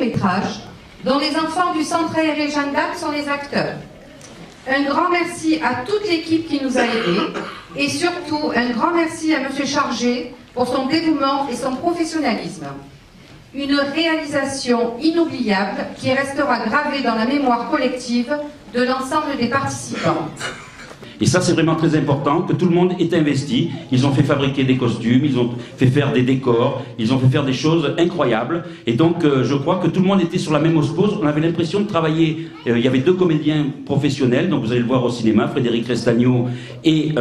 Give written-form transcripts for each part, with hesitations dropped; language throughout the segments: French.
court-métrage, dont les enfants du Centre aéré Jeanne d'Arc sont les acteurs. Un grand merci à toute l'équipe qui nous a aidés et surtout un grand merci à M. Chargé pour son dévouement et son professionnalisme. Une réalisation inoubliable qui restera gravée dans la mémoire collective de l'ensemble des participants. Et ça, c'est vraiment très important, que tout le monde est investi. Ils ont fait fabriquer des costumes, ils ont fait faire des décors, ils ont fait faire des choses incroyables. Et donc, je crois que tout le monde était sur la même osmose. On avait l'impression de travailler. Il y avait 2 comédiens professionnels, donc vous allez le voir au cinéma, Frédéric Restagno et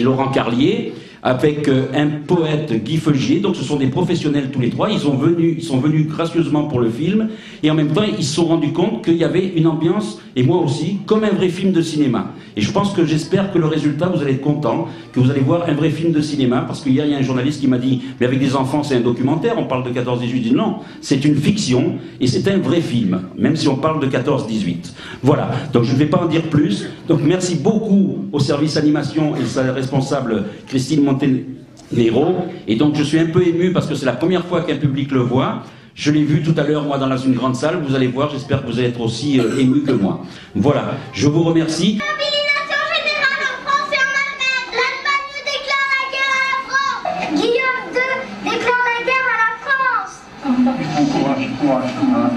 Laurent Carlier, avec un poète, Guy Feugier. Donc ce sont des professionnels tous les 3, ils sont venus gracieusement pour le film, et en même temps ils se sont rendus compte qu'il y avait une ambiance, et moi aussi, comme un vrai film de cinéma. Et je pense que j'espère que le résultat, vous allez être content, que vous allez voir un vrai film de cinéma, parce qu'hier il y a un journaliste qui m'a dit, mais avec des enfants c'est un documentaire, on parle de 14-18, je dis non, c'est une fiction, et c'est un vrai film, même si on parle de 14-18. Voilà, donc je ne vais pas en dire plus, donc merci beaucoup au service animation et sa responsable Christine Montenegro, et donc je suis un peu ému parce que c'est la première fois qu'un public le voit. Je l'ai vu tout à l'heure, moi, dans une grande salle, vous allez voir, j'espère que vous allez être aussi ému que moi. Voilà, je vous remercie. Mobilisation générale en France et en Allemagne. L'Allemagne déclare la guerre à la France. Guillaume II déclare la guerre à la France. Bon courage, courage, courage.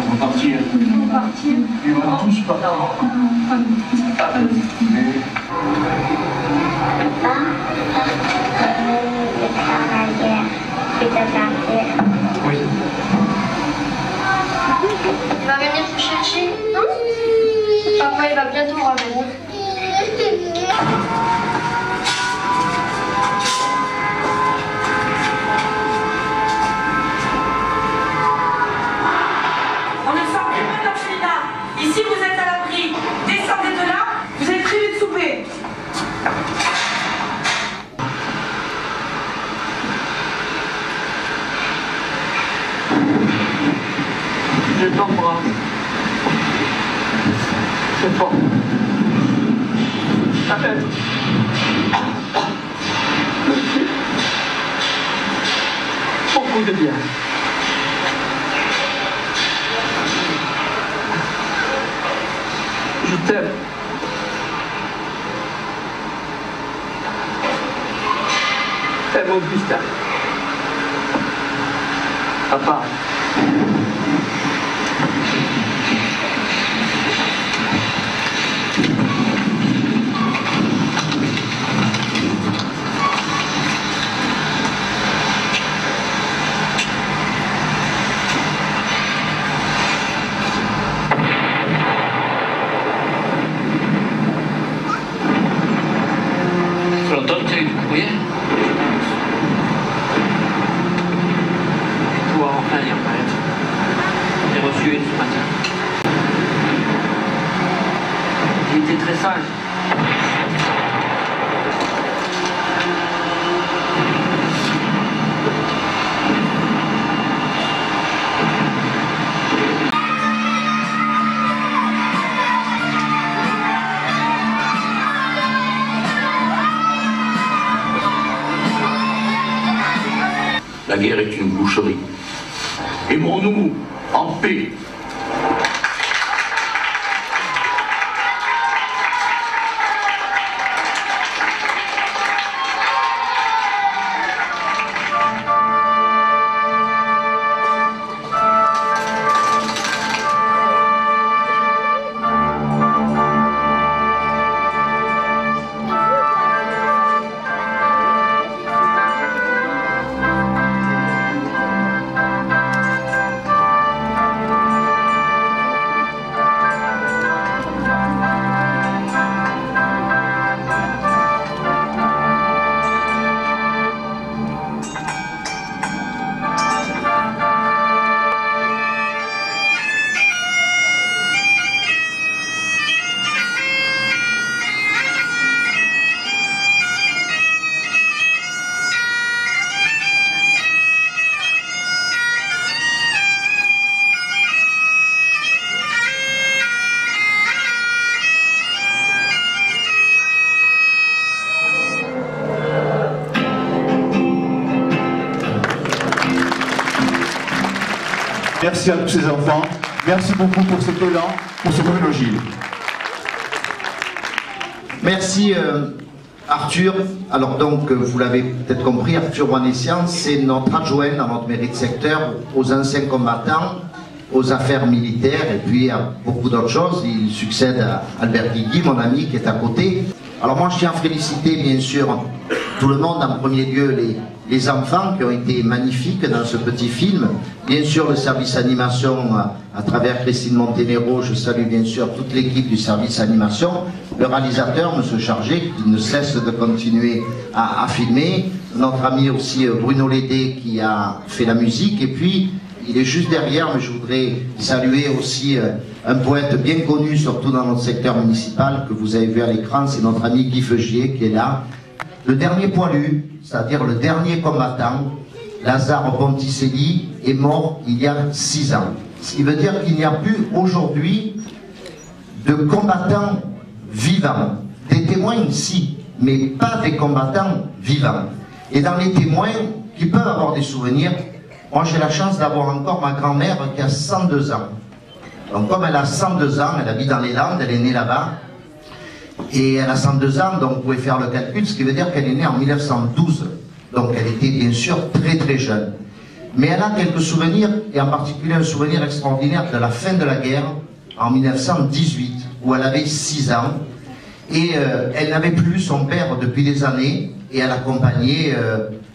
On va partir. On va partir. Et on va tous partir. Oui. Il va venir te chercher, non? Papa, il va bientôt revenir. On ne sort plus pas d'orphelinat. Ici, vous êtes à l'abri. Descendez de là, vous êtes privé de souper. Je t'embrasse. C'est fort. Arrête. Beaucoup de bien. Je t'aime. Aime Augustin. Papa. L'automne, tu as eu du courrier? Toi, enfin, y apparaître. J'ai reçu une ce matin. Il était très sage. La guerre est une boucherie. Aimons-nous en paix. Merci à tous ces enfants. Merci beaucoup pour cet élan, pour ce chronologie. Merci Arthur. Alors donc, vous l'avez peut-être compris, Arthur Wanessian, c'est notre adjoint dans notre mairie de secteur aux anciens combattants, aux affaires militaires et puis à beaucoup d'autres choses. Il succède à Albert Guigui, mon ami, qui est à côté. Alors moi, je tiens à féliciter bien sûr tout le monde, en premier lieu les enfants qui ont été magnifiques dans ce petit film. Bien sûr, le service animation à travers Christine Montenero, je salue bien sûr toute l'équipe du service animation, le réalisateur, monsieur Chargé, qui ne cesse de continuer à filmer, notre ami aussi Bruno Lédé qui a fait la musique, et puis il est juste derrière, mais je voudrais saluer aussi un poète bien connu, surtout dans notre secteur municipal, que vous avez vu à l'écran, c'est notre ami Guy Feugier qui est là. Le dernier poilu, c'est-à-dire le dernier combattant, Lazare Ponticelli, est mort il y a 6 ans. Ce qui veut dire qu'il n'y a plus aujourd'hui de combattants vivants. Des témoins, si, mais pas des combattants vivants. Et dans les témoins qui peuvent avoir des souvenirs, moi j'ai la chance d'avoir encore ma grand-mère qui a 102 ans. Donc comme elle a 102 ans, elle habite dans les Landes, elle est née là-bas, et elle a 102 ans, donc vous pouvez faire le calcul, ce qui veut dire qu'elle est née en 1912. Donc elle était bien sûr très très jeune. Mais elle a quelques souvenirs, et en particulier un souvenir extraordinaire de la fin de la guerre, en 1918, où elle avait 6 ans, et elle n'avait plus vu son père depuis des années, et elle accompagnait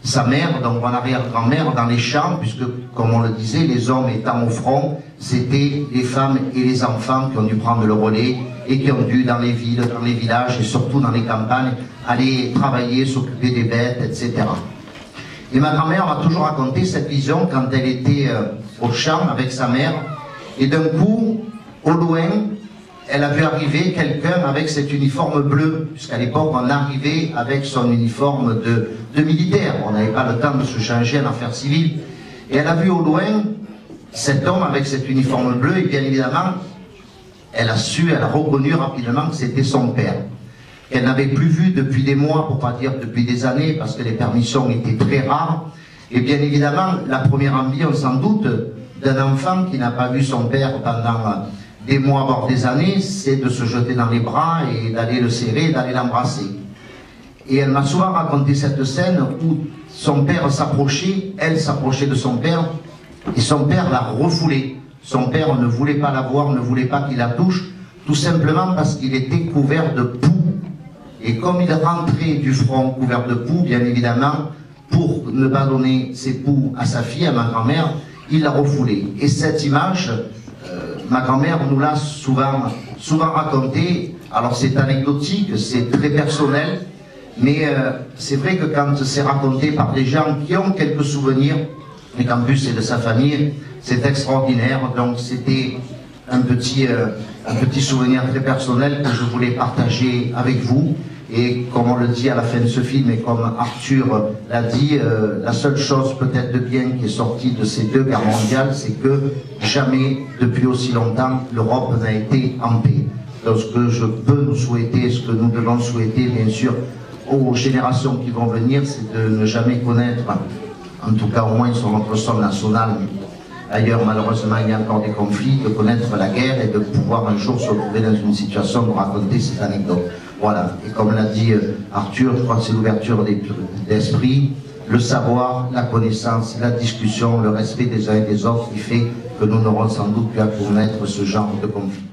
sa mère, donc mon arrière-grand-mère, dans les champs, puisque, comme on le disait, les hommes étant au front, c'était les femmes et les enfants qui ont dû prendre le relais, et qui ont dû, dans les villes, dans les villages, et surtout dans les campagnes, aller travailler, s'occuper des bêtes, etc. Et ma grand-mère m'a toujours raconté cette vision quand elle était au champ avec sa mère, et d'un coup, au loin, elle a vu arriver quelqu'un avec cet uniforme bleu, puisqu'à l'époque on arrivait avec son uniforme de militaire, on n'avait pas le temps de se changer en affaires civiles, et elle a vu au loin cet homme avec cet uniforme bleu, et bien évidemment, elle a reconnu rapidement que c'était son père, qu'elle n'avait plus vu depuis des mois, pour pas dire depuis des années, parce que les permissions étaient très rares, et bien évidemment, la première envie, on s'en doute, d'un enfant qui n'a pas vu son père pendant des mois, voire des années, c'est de se jeter dans les bras et d'aller le serrer, d'aller l'embrasser. Et elle m'a souvent raconté cette scène où son père s'approchait, elle s'approchait de son père, et son père l'a refoulée. Son père ne voulait pas la voir, ne voulait pas qu'il la touche, tout simplement parce qu'il était couvert de poux. Et comme il rentrait du front couvert de poux, bien évidemment, pour ne pas donner ses poux à sa fille, à ma grand-mère, il l'a refoulée. Et cette image, ma grand-mère nous l'a souvent racontée. Alors c'est anecdotique, c'est très personnel, mais c'est vrai que quand c'est raconté par des gens qui ont quelques souvenirs, et qu'en plus c'est de sa famille, c'est extraordinaire. Donc c'était un petit souvenir très personnel que je voulais partager avec vous. Et comme on le dit à la fin de ce film, et comme Arthur l'a dit, la seule chose peut-être de bien qui est sortie de ces 2 guerres mondiales, c'est que jamais, depuis aussi longtemps, l'Europe n'a été en paix. Donc ce que je peux nous souhaiter, ce que nous devons souhaiter, bien sûr, aux générations qui vont venir, c'est de ne jamais connaître, en tout cas au moins sur notre sol national, ailleurs malheureusement il y a encore des conflits, de connaître la guerre et de pouvoir un jour se retrouver dans une situation de raconter cette anecdote. Voilà, et comme l'a dit Arthur, je crois que c'est l'ouverture d'esprit, le savoir, la connaissance, la discussion, le respect des uns et des autres qui fait que nous n'aurons sans doute plus à connaître ce genre de conflit.